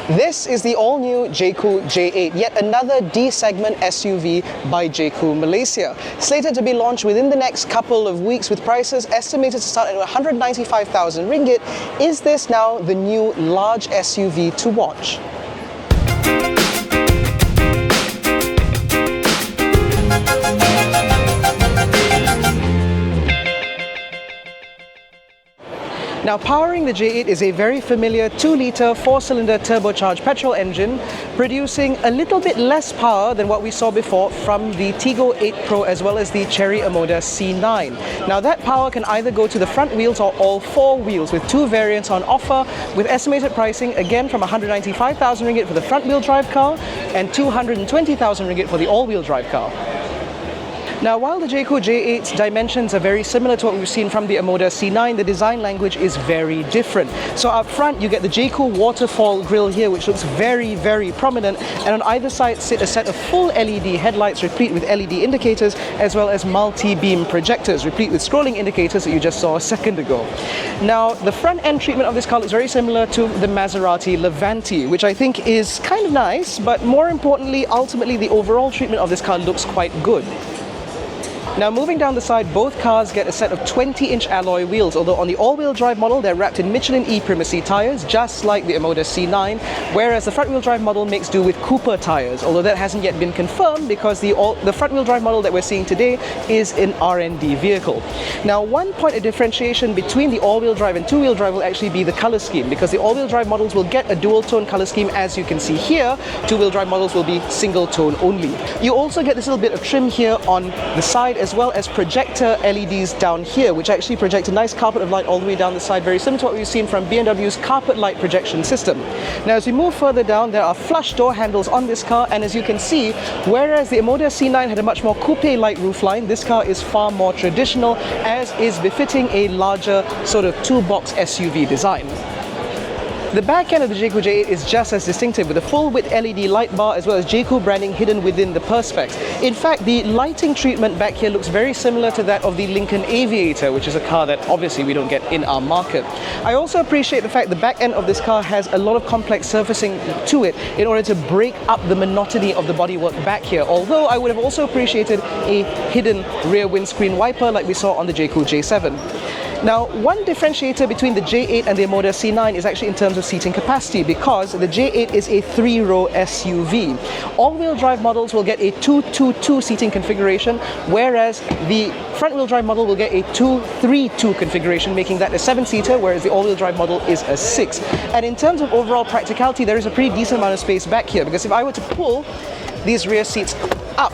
This is the all-new Jaecoo J8, yet another D-segment SUV by Jaecoo Malaysia. Slated to be launched within the next couple of weeks with prices estimated to start at 195,000 ringgit, is this now the new large SUV to watch? Now, powering the J8 is a very familiar 2-litre 4-cylinder turbocharged petrol engine, producing a little bit less power than what we saw before from the Tiggo 8 Pro as well as the Chery Omoda C9. Now, that power can either go to the front wheels or all 4 wheels, with 2 variants on offer, with estimated pricing again from 195,000 ringgit for the front-wheel drive car and 220,000 ringgit for the all-wheel drive car. Now, while the Jaecoo J8's dimensions are very similar to what we've seen from the Omoda C9, the design language is very different. So up front, you get the Jaecoo waterfall grille here, which looks very, very prominent, and on either side sit a set of full LED headlights replete with LED indicators, as well as multi-beam projectors replete with scrolling indicators that you just saw a second ago. Now, the front end treatment of this car looks very similar to the Maserati Levante, which I think is kind of nice, but more importantly, ultimately, the overall treatment of this car looks quite good. Now, moving down the side, both cars get a set of 20-inch alloy wheels, although on the all-wheel drive model, they're wrapped in Michelin E-Primacy tyres, just like the Omoda C9, whereas the front-wheel drive model makes do with Cooper tyres, although that hasn't yet been confirmed because the front-wheel drive model that we're seeing today is an R&D vehicle. Now, one point of differentiation between the all-wheel drive and two-wheel drive will actually be the colour scheme, because the all-wheel drive models will get a dual-tone colour scheme, as you can see here. Two-wheel drive models will be single-tone only. You also get this little bit of trim here on the side, as well as projector LEDs down here, which actually project a nice carpet of light all the way down the side, very similar to what we've seen from BMW's carpet light projection system. Now, as we move further down, there are flush door handles on this car, and as you can see, whereas the Omoda C9 had a much more coupe-like roofline, this car is far more traditional, as is befitting a larger sort of two-box SUV design. The back end of the Jaecoo J8 is just as distinctive, with a full-width LED light bar as well as Jaecoo branding hidden within the perspex. In fact, the lighting treatment back here looks very similar to that of the Lincoln Aviator, which is a car that obviously we don't get in our market. I also appreciate the fact the back end of this car has a lot of complex surfacing to it in order to break up the monotony of the bodywork back here, although I would have also appreciated a hidden rear windscreen wiper like we saw on the Jaecoo J7. Now, one differentiator between the J8 and the Omoda C9 is actually in terms of seating capacity, because the J8 is a 3-row SUV. All-wheel drive models will get a 2-2-2 seating configuration, whereas the front-wheel drive model will get a 2-3-2 configuration, making that a 7-seater, whereas the all-wheel drive model is a 6. And in terms of overall practicality, there is a pretty decent amount of space back here, because if I were to pull these rear seats up,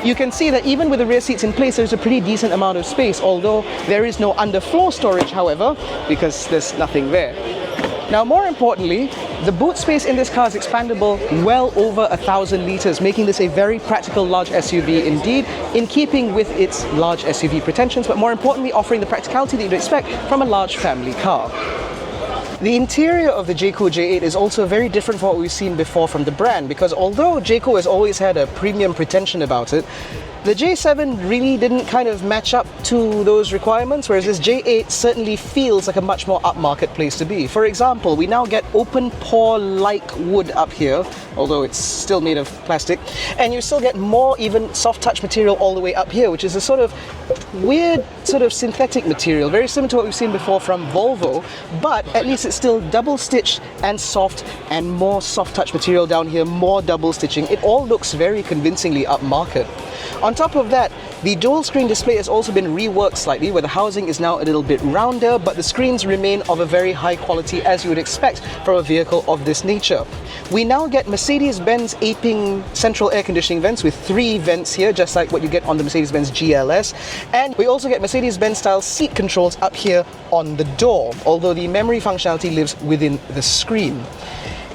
you can see that even with the rear seats in place, there's a pretty decent amount of space, although there is no underfloor storage, however, because there's nothing there. Now, more importantly, the boot space in this car is expandable well over 1,000 litres, making this a very practical large SUV indeed, in keeping with its large SUV pretensions, but more importantly, offering the practicality that you'd expect from a large family car. The interior of the Jaecoo J8 is also very different from what we've seen before from the brand, because although Jaecoo has always had a premium pretension about it, the J7 really didn't kind of match up to those requirements, whereas this J8 certainly feels like a much more upmarket place to be. For example, we now get open pore-like wood up here, although it's still made of plastic, and you still get more even soft touch material all the way up here, which is a sort of weird sort of synthetic material, very similar to what we've seen before from Volvo, but at least it's still double stitched and soft, and more soft touch material down here, more double stitching. It all looks very convincingly upmarket. On top of that, the dual screen display has also been reworked slightly, where the housing is now a little bit rounder, but the screens remain of a very high quality, as you would expect from a vehicle of this nature. We now get Mercedes-Benz aping central air conditioning vents with 3 vents here, just like what you get on the Mercedes-Benz GLS. And we also get Mercedes-Benz style seat controls up here on the door, although the memory functionality lives within the screen.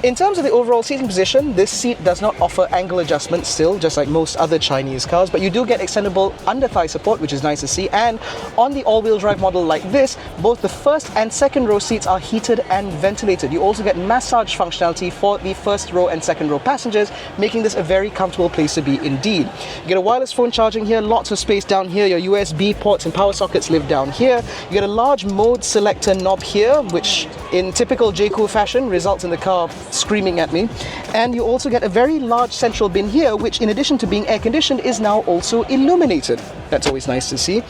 In terms of the overall seating position, this seat does not offer angle adjustment still, just like most other Chinese cars, but you do get extendable under-thigh support, which is nice to see. And on the all-wheel drive model like this, both the first and second row seats are heated and ventilated. You also get massage functionality for the first row and second row passengers, making this a very comfortable place to be indeed. You get a wireless phone charging here, lots of space down here. Your USB ports and power sockets live down here. You get a large mode selector knob here, which in typical Jaecoo fashion results in the car screaming at me. And you also get a very large central bin here, which in addition to being air conditioned is now also illuminated. That's always nice to see.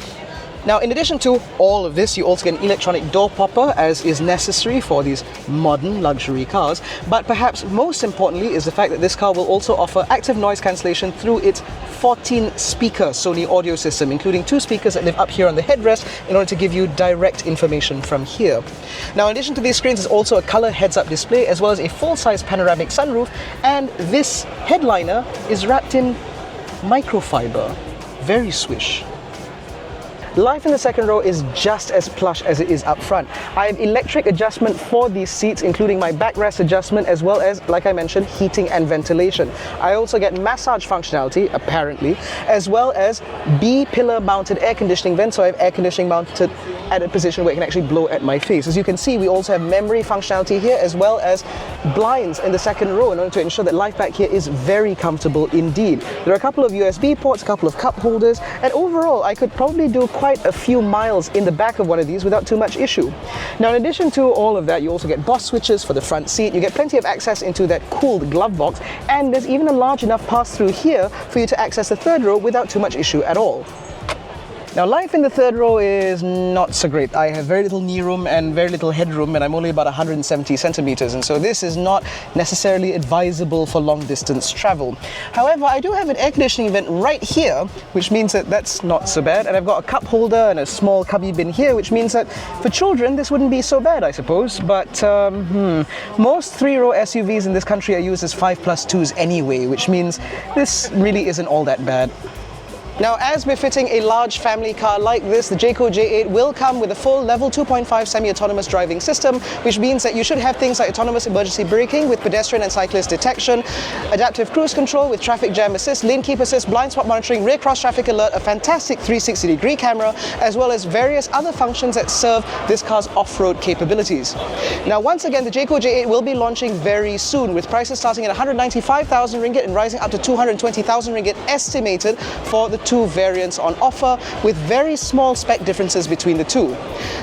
Now, in addition to all of this, you also get an electronic door popper, as is necessary for these modern luxury cars. But perhaps most importantly is the fact that this car will also offer active noise cancellation through its 14-speaker Sony audio system, including 2 speakers that live up here on the headrest in order to give you direct information from here. Now, in addition to these screens, there's also a color heads-up display, as well as a full-size panoramic sunroof, and this headliner is wrapped in microfiber. Very swish. Life in the second row is just as plush as it is up front. I have electric adjustment for these seats, including my backrest adjustment, as well as, like I mentioned, heating and ventilation. I also get massage functionality, apparently, as well as B-pillar mounted air conditioning vents, so I have air conditioning mounted at a position where it can actually blow at my face. As you can see, we also have memory functionality here, as well as blinds in the second row in order to ensure that life back here is very comfortable indeed. There are a couple of USB ports, a couple of cup holders, and overall I could probably do quite a few miles in the back of one of these without too much issue. Now, in addition to all of that, you also get BOSS switches for the front seat, you get plenty of access into that cooled glove box, and there's even a large enough pass-through here for you to access the third row without too much issue at all. Now, life in the third row is not so great. I have very little knee room and very little headroom, and I'm only about 170 centimeters, and so this is not necessarily advisable for long distance travel. However, I do have an air conditioning vent right here, which means that that's not so bad, and I've got a cup holder and a small cubby bin here, which means that for children this wouldn't be so bad, I suppose. But most 3-row SUVs in this country are used as 5+2s anyway, which means this really isn't all that bad. Now, as befitting a large family car like this, the Jaecoo J8 will come with a full level 2.5 semi-autonomous driving system, which means that you should have things like autonomous emergency braking with pedestrian and cyclist detection, adaptive cruise control with traffic jam assist, lane keep assist, blind spot monitoring, rear cross traffic alert, a fantastic 360-degree camera, as well as various other functions that serve this car's off-road capabilities. Now, once again, the Jaecoo J8 will be launching very soon, with prices starting at 195,000 ringgit and rising up to 220,000 ringgit estimated for the 2 variants on offer, with very small spec differences between the two.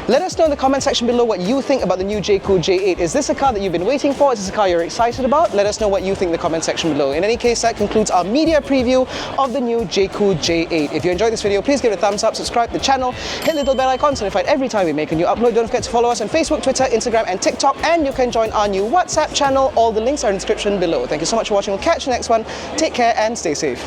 Let us know in the comment section below what you think about the new Jaecoo J8. Is this a car that you've been waiting for? Is this a car you're excited about? Let us know what you think in the comment section below. In any case, that concludes our media preview of the new Jaecoo J8. If you enjoyed this video, please give it a thumbs up, subscribe to the channel, hit the little bell icon so notified every time we make a new upload. Don't forget to follow us on Facebook, Twitter, Instagram and TikTok, and you can join our new WhatsApp channel. All the links are in the description below. Thank you so much for watching. We'll catch you next one. Take care and stay safe.